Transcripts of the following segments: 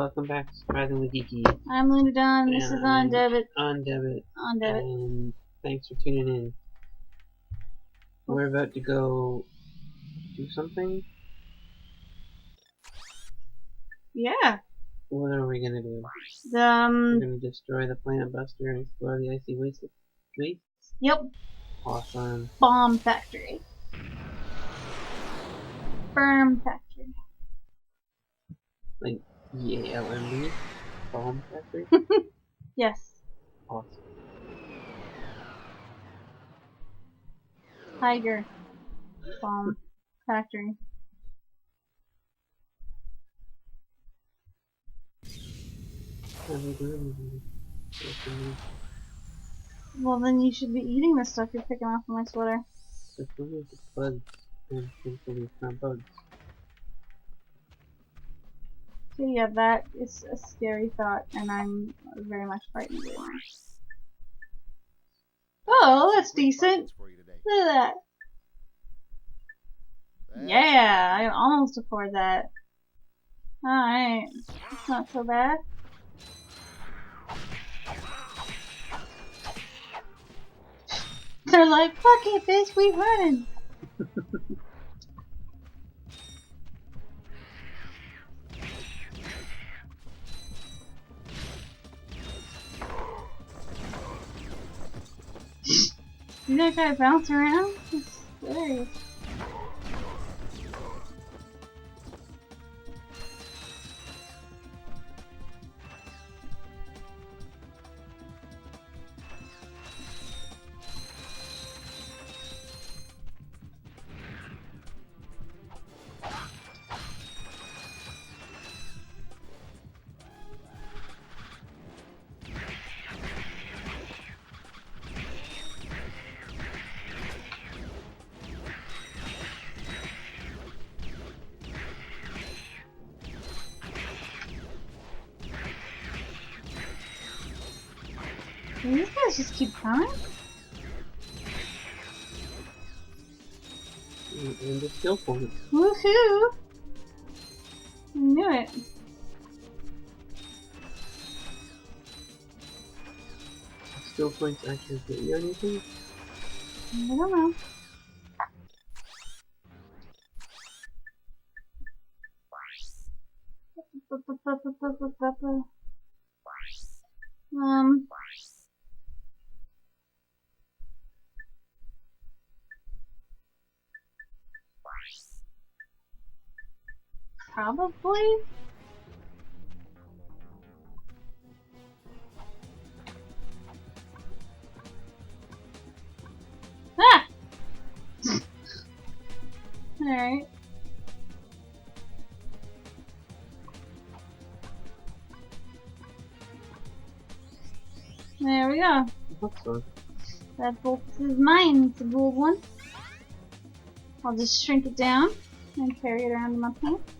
welcome back to Surprisingly Geeky. I'm LunarDawn, this is on debit. On debit. On debit. And thanks for tuning in. We're about to go do something. Yeah. What are we gonna do? We're gonna destroy the Planet Buster and explore the icy wastes. Yep. Awesome. Bomb factory. Firm factory. Like EALMB? Bomb factory? Yes. Awesome. Tiger. Bomb factory. Well, then you should be eating the stuff you're picking off of my sweater. It's only the bugs and thankfully it's not bugs. So yeah, that is a scary thought, and I'm very much frightened right now. Oh, that's decent. Look at that. Yeah, I can almost afford that. Alright, it's not so bad. They're like, fuck it, bitch, we running. You know, try to bounce around? It's hilarious. And these guys just keep coming? And the skill points. Woohoo! I knew it. Skill points actually get you anything? I don't know. Probably? Ah! Alright. There we go. I hope so. That bolt is mine. It's a gold one. I'll just shrink it down and carry it around in my pants.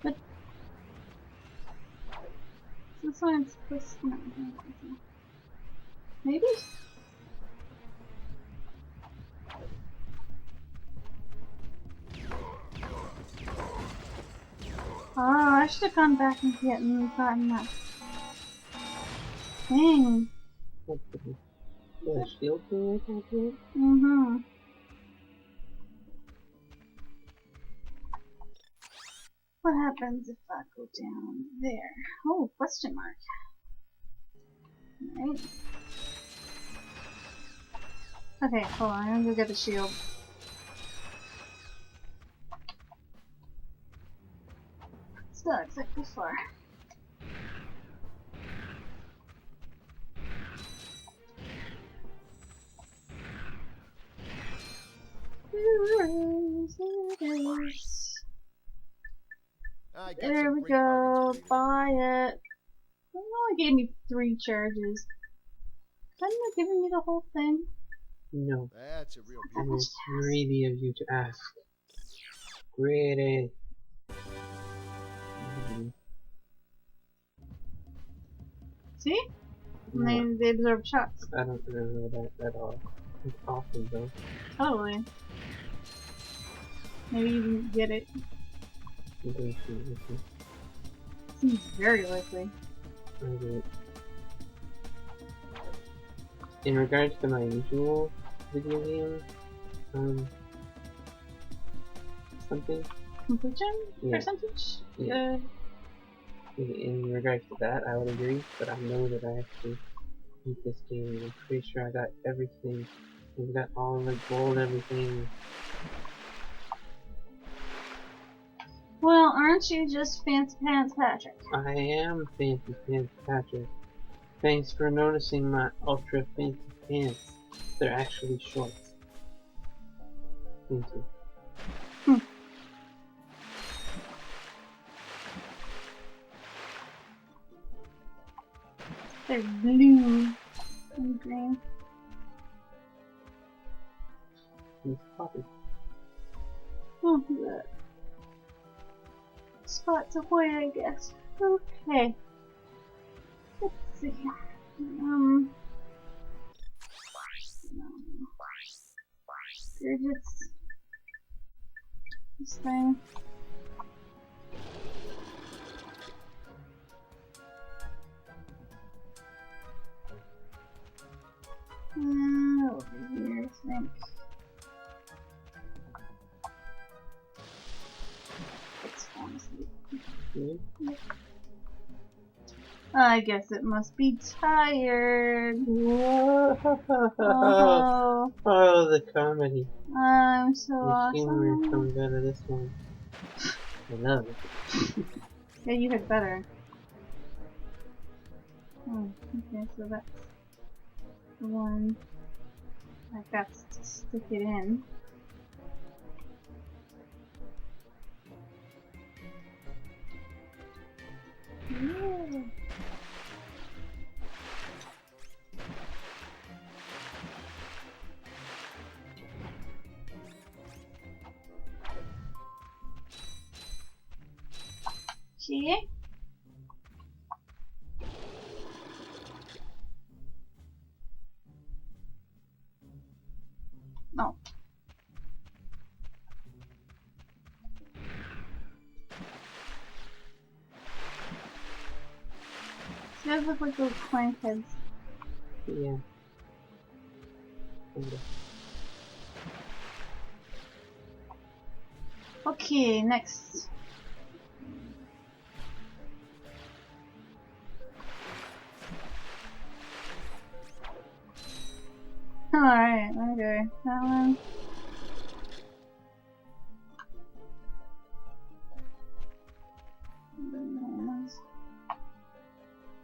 But this one is supposed to... No, maybe? Oh, I should have gone back and gotten that thing. What's the shield thing I thought you? Mm-hmm. What happens if I go down there? Oh, question mark. Alright. Okay, hold on, I'm gonna go get the shield. Still looks like before. There we go, buy it. It only gave me 3 charges. Hadn't it given me the whole thing? No. That's a real And beauty. it's greedy of you to ask. Greedy. See? No, And they absorb shocks. I don't remember that at all. It's awesome though. Totally. Maybe you didn't get it. I'm going to listen. Seems very likely. I get it. In regards to my usual video game, something? Completion Yeah. percentage? Yeah. In regards to that, I would agree, but I know that I have to beat this game. I'm pretty sure I got everything. I've got all the gold, everything. Well, aren't you just Fancy Pants Patrick? I am Fancy Pants Patrick. Thanks for noticing my ultra fancy pants. They're actually shorts. Thank you. They're blue and green. Miss Poppy. Oh, good. Spot to avoid, I guess. Okay. Let's see. Gadgets. This thing. Over here, I think. It's honestly. I guess it must be tired. Oh, Oh, the comedy. I'm so The humor awesome. comes out of this one. I love it. Yeah, you had better. Oh, okay, so that's the one. Like that's to stick it in. Yeah. See? No. These guys look like those clank heads. Yeah. Kinda. Okay, next. Alright, okay. That one.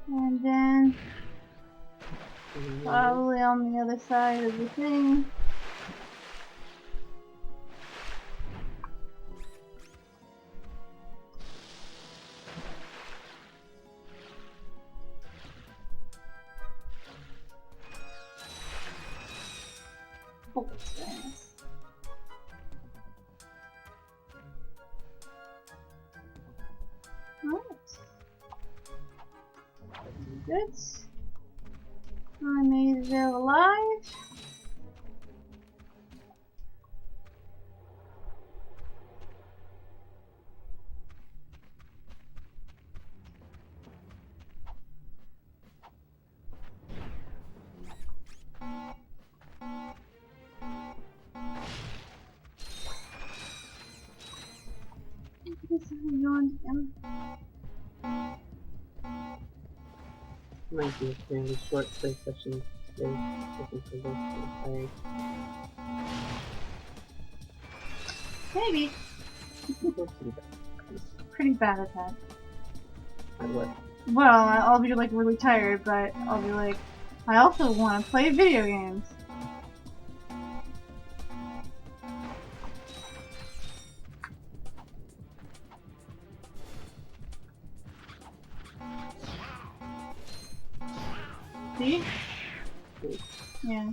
And then probably on the other side of the thing. Oh, that's very nice. Alright. Good. I made it out alive. This is yawned again. Might be a fairly short play session today. I think we're both pretty tired. Maybe. We'll see that. Pretty bad at that. At what? Well, I'll be like really tired, but I'll be like, I also want to play video games. See? Yeah.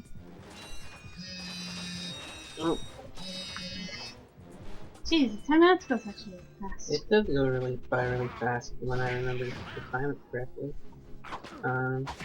Oh, Jeez, 10 minutes goes actually fast. it does go really fast when I remember to time it correctly.